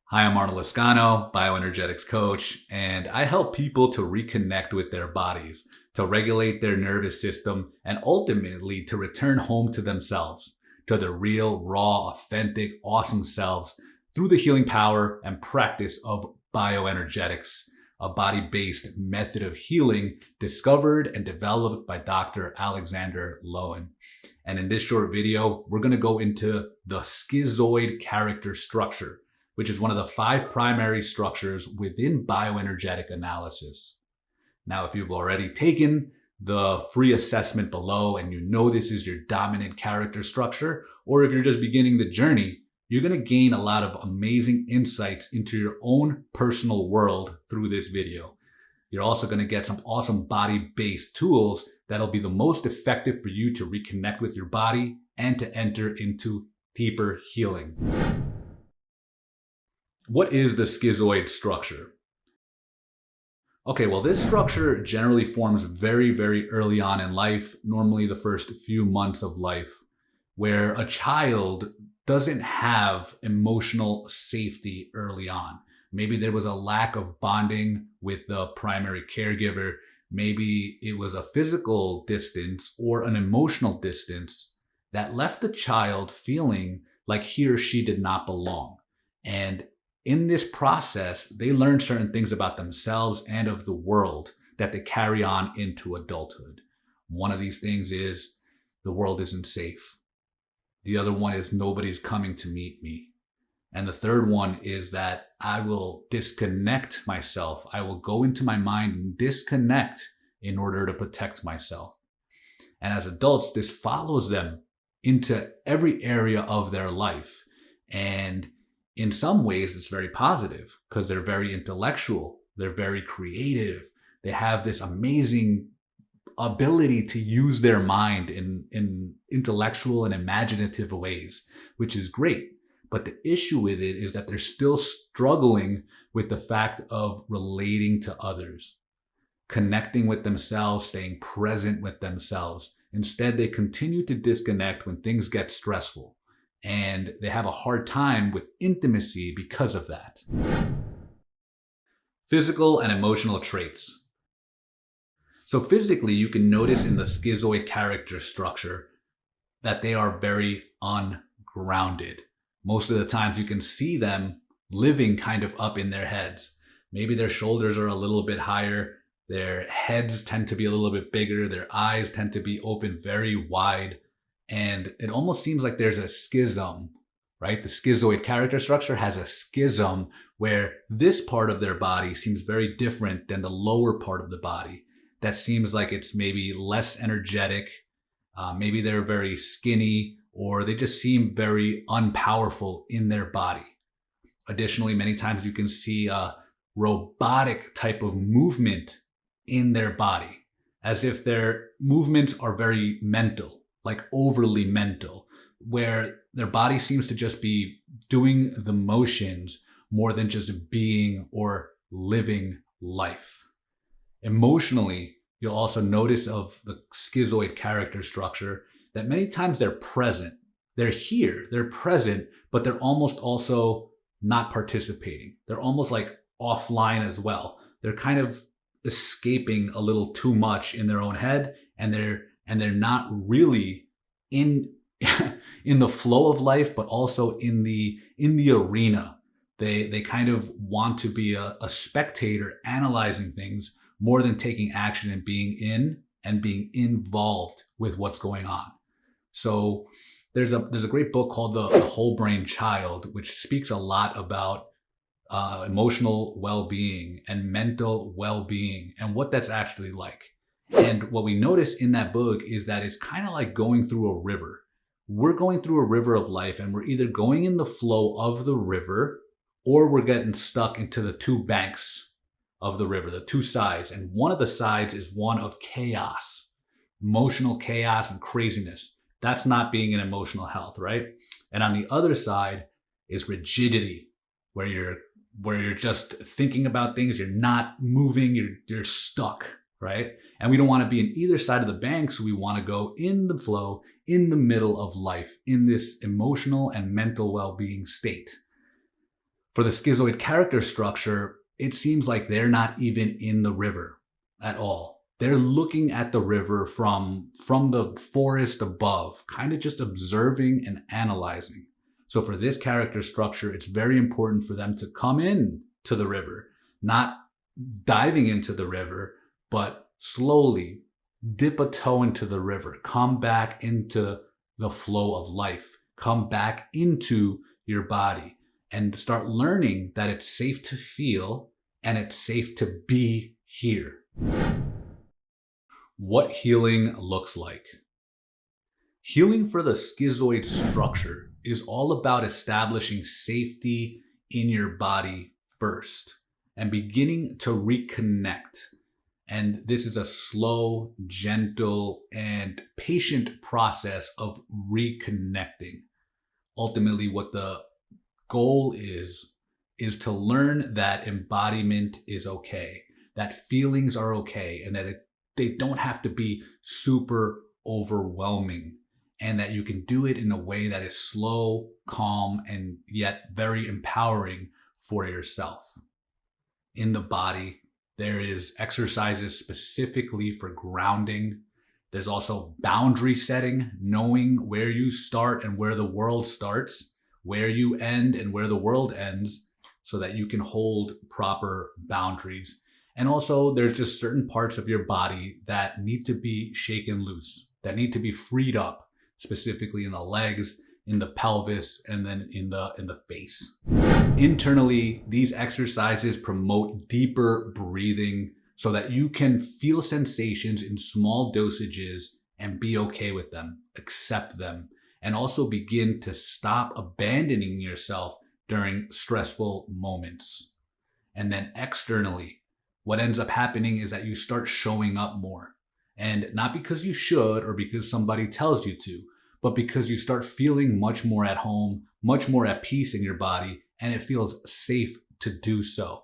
Hi, I'm Arnold Lascano, bioenergetics coach, and I help people to reconnect with their bodies, to regulate their nervous system, and ultimately to return home to themselves, to their real, raw, authentic, awesome selves through the healing power and practice of bioenergetics, a body-based method of healing discovered and developed by Dr. Alexander Lowen. And in this short video, we're going to go into the schizoid character structure, which is one of the 5 primary structures within bioenergetic analysis. Now, if you've already taken the free assessment below and you know this is your dominant character structure, or if you're just beginning the journey, you're going to gain a lot of amazing insights into your own personal world through this video. You're also going to get some awesome body-based tools that'll be the most effective for you to reconnect with your body and to enter into deeper healing. What is the schizoid structure? Okay, well, this structure generally forms very, very early on in life, normally the first few months of life, where a child doesn't have emotional safety early on. Maybe there was a lack of bonding with the primary caregiver. Maybe it was a physical distance or an emotional distance that left the child feeling like he or she did not belong. And in this process, they learn certain things about themselves and of the world that they carry on into adulthood. One of these things is the world isn't safe. The other one is nobody's coming to meet me. And the third one is that I will disconnect myself. I will go into my mind and disconnect in order to protect myself. And as adults, this follows them into every area of their life. And in some ways, it's very positive because they're very intellectual. They're very creative. They have this amazing ability to use their mind in intellectual and imaginative ways, which is great. But the issue with it is that they're still struggling with the fact of relating to others, connecting with themselves, staying present with themselves. Instead, they continue to disconnect when things get stressful. And they have a hard time with intimacy because of that. Physical and emotional traits. So physically, you can notice in the schizoid character structure that they are very ungrounded. Most of the times you can see them living kind of up in their heads. Maybe their shoulders are a little bit higher. Their heads tend to be a little bit bigger. Their eyes tend to be open very wide. And it almost seems like there's a schism, right? The schizoid character structure has a schism where this part of their body seems very different than the lower part of the body. That seems like it's maybe less energetic. Maybe they're very skinny, or they just seem very unpowerful in their body. Additionally, many times you can see a robotic type of movement in their body, as if their movements are very mental, like overly mental, where their body seems to just be doing the motions more than just being or living life. Emotionally, you'll also notice of the schizoid character structure that many times they're present. They're here, they're present, but they're almost also not participating. They're almost like offline as well. They're kind of escaping a little too much in their own head, and they're not really in in the flow of life, but also in the arena. They kind of want to be a spectator analyzing things more than taking action and being involved with what's going on. So there's a great book called the Whole Brain Child, which speaks a lot about emotional well-being and mental well-being and what that's actually like. And what we notice in that book is that it's kind of like going through a river. We're going through a river of life, and we're either going in the flow of the river, or we're getting stuck into the two banks of the river, the two sides. And one of the sides is one of chaos, emotional chaos and craziness. That's not being in emotional health, right? And on the other side is rigidity, where you're just thinking about things, you're not moving, you're stuck, right? And we don't want to be in either side of the bank, so we want to go in the flow, in the middle of life, in this emotional and mental well-being state. For the schizoid character structure, it seems like they're not even in the river at all. They're looking at the river from the forest above, kind of just observing and analyzing. So for this character structure, it's very important for them to come in to the river, not diving into the river, but slowly dip a toe into the river, come back into the flow of life, come back into your body, and start learning that it's safe to feel and it's safe to be here. What healing looks like. Healing for the schizoid structure is all about establishing safety in your body first and beginning to reconnect. And this is a slow, gentle, and patient process of reconnecting. Ultimately, what the goal is to learn that embodiment is okay, that feelings are okay, and that they don't have to be super overwhelming, and that you can do it in a way that is slow, calm, and yet very empowering for yourself. In the body, there is exercises specifically for grounding. There's also boundary setting, knowing where you start and where the world starts, where you end and where the world ends, so that you can hold proper boundaries. And also, there's just certain parts of your body that need to be shaken loose, that need to be freed up, specifically in the legs, in the pelvis, and then in the face. Internally, these exercises promote deeper breathing so that you can feel sensations in small dosages and be okay with them, accept them, and also begin to stop abandoning yourself during stressful moments. And then externally, what ends up happening is that you start showing up more. And not because you should or because somebody tells you to, but because you start feeling much more at home, much more at peace in your body, and it feels safe to do so.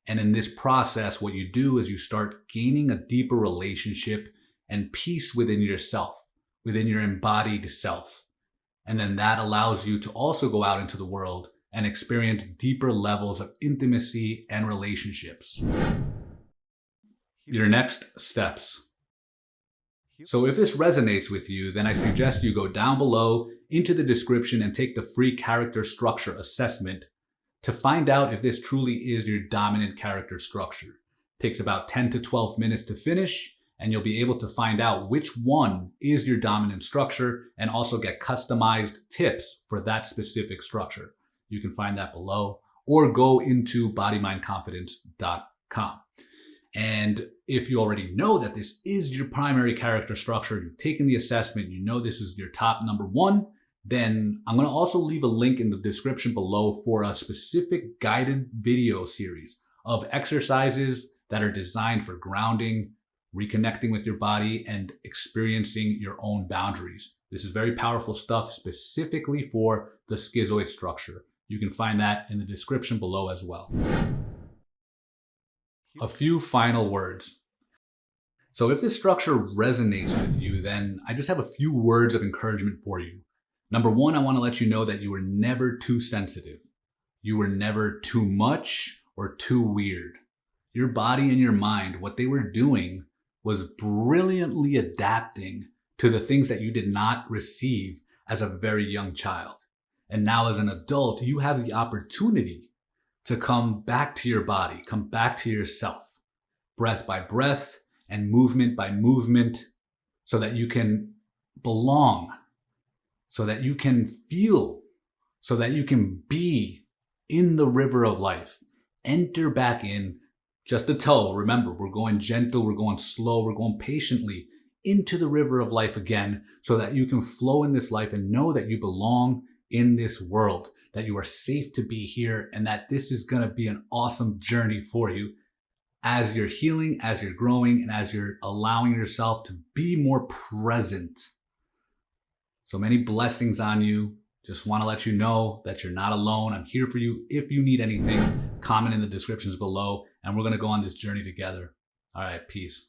And in this process, what you do is you start gaining a deeper relationship and peace within yourself, within your embodied self. And then that allows you to also go out into the world and experience deeper levels of intimacy and relationships. Your next steps. So if this resonates with you, then I suggest you go down below into the description and take the free character structure assessment to find out if this truly is your dominant character structure. It takes about 10 to 12 minutes to finish, and you'll be able to find out which one is your dominant structure and also get customized tips for that specific structure. You can find that below or go into bodymindconfidence.com. And if you already know that this is your primary character structure, you've taken the assessment, you know this is your top number one, then I'm going to also leave a link in the description below for a specific guided video series of exercises that are designed for grounding, reconnecting with your body, and experiencing your own boundaries. This is very powerful stuff specifically for the schizoid structure. You can find that in the description below as well. A few final words. So if this structure resonates with you, then I just have a few words of encouragement for you. Number one, I want to let you know that you were never too sensitive. You were never too much or too weird. Your body and your mind, what they were doing was brilliantly adapting to the things that you did not receive as a very young child. And now as an adult, you have the opportunity to come back to your body, come back to yourself, breath by breath and movement by movement, so that you can belong, so that you can feel, so that you can be in the river of life. Enter back in just a toe. Remember, we're going gentle, we're going slow, we're going patiently into the river of life again, so that you can flow in this life and know that you belong in this world, that you are safe to be here, and that this is going to be an awesome journey for you as you're healing, as you're growing, and as you're allowing yourself to be more present. So many blessings on you. Just want to let you know that you're not alone. I'm here for you. If you need anything, comment in the descriptions below, and we're going to go on this journey together. All right, peace.